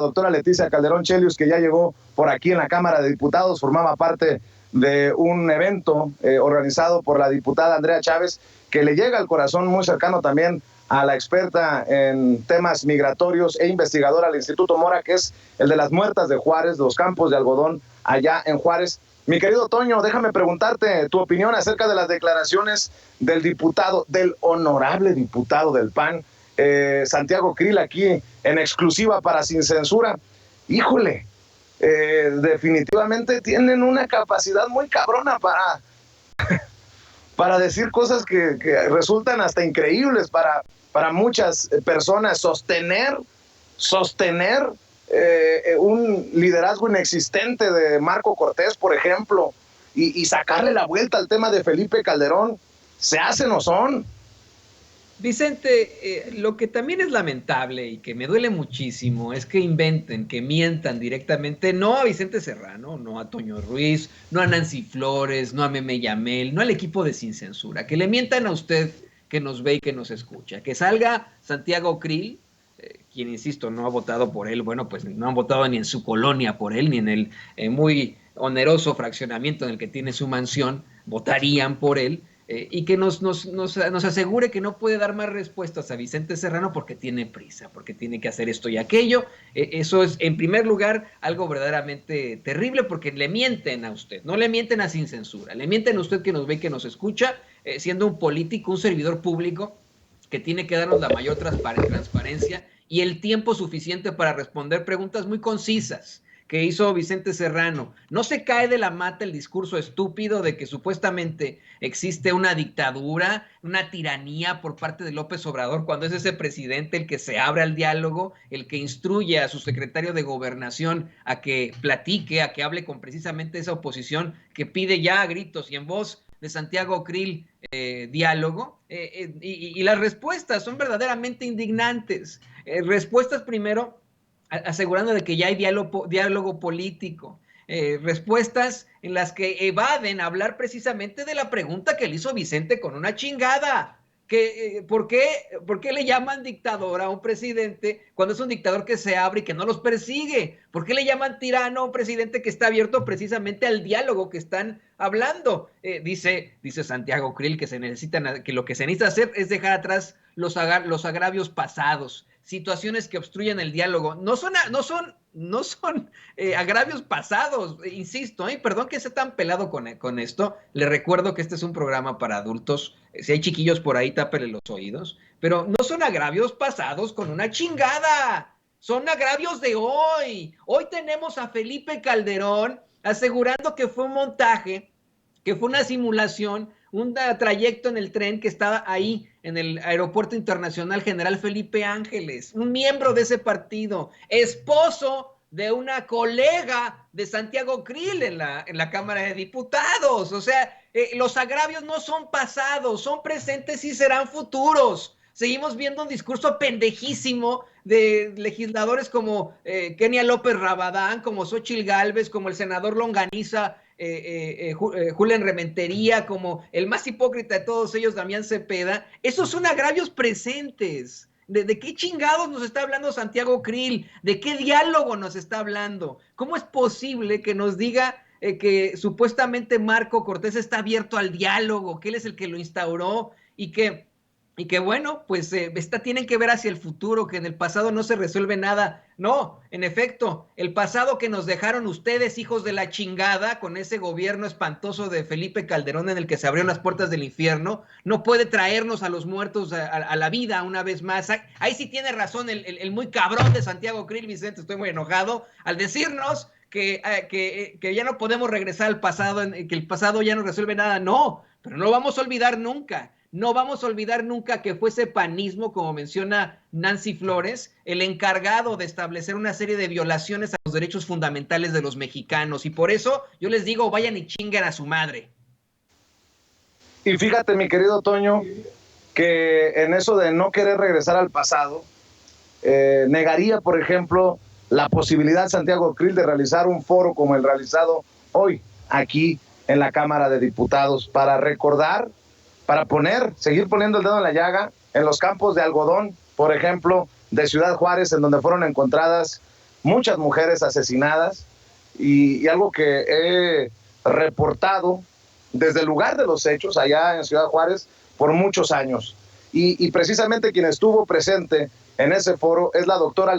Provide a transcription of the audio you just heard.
doctora Leticia Calderón Chelius, que ya llegó por aquí en la Cámara de Diputados, formaba parte de un evento organizado por la diputada Andrea Chávez, que le llega al corazón, muy cercano también a la experta en temas migratorios e investigadora del Instituto Mora, que es el de las muertas de Juárez, los campos de algodón allá en Juárez. Mi querido Toño, déjame preguntarte tu opinión acerca de las declaraciones del diputado, del honorable diputado del PAN, Santiago Krill, aquí en exclusiva para Sin Censura. Híjole, definitivamente tienen una capacidad muy cabrona para decir cosas que resultan hasta increíbles para muchas personas. Sostener un liderazgo inexistente de Marco Cortés, por ejemplo, y sacarle la vuelta al tema de Felipe Calderón. ¿Se hacen o son? Vicente, lo que también es lamentable y que me duele muchísimo es que inventen, que mientan directamente, no a Vicente Serrano, no a Toño Ruiz, no a Nancy Flores, no a Meme Yamel, no al equipo de Sin Censura, que le mientan a usted que nos ve y que nos escucha, que salga Santiago Krill, quien, insisto, no ha votado por él, bueno, pues no han votado ni en su colonia por él, ni en el muy oneroso fraccionamiento en el que tiene su mansión, votarían por él. Y que nos asegure que no puede dar más respuestas a Vicente Serrano porque tiene prisa, porque tiene que hacer esto y aquello. Eso es, en primer lugar, algo verdaderamente terrible porque le mienten a usted, no le mienten a Sin Censura, le mienten a usted que nos ve y que nos escucha, siendo un político, un servidor público que tiene que darnos la mayor transparencia y el tiempo suficiente para responder preguntas muy concisas que hizo Vicente Serrano. No se cae de la mata el discurso estúpido de que supuestamente existe una dictadura, una tiranía por parte de López Obrador, cuando es ese presidente el que se abre al diálogo, el que instruye a su secretario de Gobernación a que platique, a que hable con precisamente esa oposición que pide ya a gritos y en voz de Santiago Krill diálogo, y las respuestas son verdaderamente indignantes. Respuestas primero asegurando de que ya hay diálogo político, respuestas en las que evaden hablar precisamente de la pregunta que le hizo Vicente con una chingada. ¿Por qué le llaman dictador a un presidente cuando es un dictador que se abre y que no los persigue? ¿Por qué le llaman tirano a un presidente que está abierto precisamente al diálogo que están hablando? Dice Santiago Krill que lo que se necesita hacer es dejar atrás los agravios pasados, situaciones que obstruyen el diálogo. No son agravios pasados, insisto, perdón que sea tan pelado con esto. Le recuerdo que este es un programa para adultos. Si hay chiquillos por ahí, tápele los oídos. Pero no son agravios pasados con una chingada. Son agravios de hoy. Hoy tenemos a Felipe Calderón asegurando que fue un montaje, que fue una simulación, un trayecto en el tren que estaba ahí en el Aeropuerto Internacional General Felipe Ángeles, un miembro de ese partido, esposo de una colega de Santiago Krill en la Cámara de Diputados. O sea, los agravios no son pasados, son presentes y serán futuros. Seguimos viendo un discurso pendejísimo de legisladores como Kenia López Rabadán, como Xóchitl Gálvez, como el senador Longaniza, Julen Rementería, como el más hipócrita de todos ellos, Damián Cepeda. Esos son agravios presentes. ¿De qué chingados nos está hablando Santiago Krill? ¿De qué diálogo nos está hablando? ¿Cómo es posible que nos diga que supuestamente Marco Cortés está abierto al diálogo, que él es el que lo instauró y que bueno, pues tienen que ver hacia el futuro, que en el pasado no se resuelve nada? No, en efecto, el pasado que nos dejaron ustedes, hijos de la chingada, con ese gobierno espantoso de Felipe Calderón en el que se abrieron las puertas del infierno, no puede traernos a los muertos a la vida una vez más. Ahí sí tiene razón el muy cabrón de Santiago Krill, Vicente, estoy muy enojado, al decirnos que ya no podemos regresar al pasado, que el pasado ya no resuelve nada. No, pero no lo vamos a olvidar nunca. No vamos a olvidar nunca que fue ese panismo, como menciona Nancy Flores, el encargado de establecer una serie de violaciones a los derechos fundamentales de los mexicanos. Y por eso yo les digo, vayan y chinguen a su madre. Y fíjate, mi querido Toño, que en eso de no querer regresar al pasado, negaría, por ejemplo, la posibilidad, Santiago Krill, de realizar un foro como el realizado hoy aquí en la Cámara de Diputados para recordar, para seguir poniendo el dedo en la llaga en los campos de algodón, por ejemplo, de Ciudad Juárez, en donde fueron encontradas muchas mujeres asesinadas y algo que he reportado desde el lugar de los hechos, allá en Ciudad Juárez, por muchos años. Y precisamente quien estuvo presente en ese foro es la doctora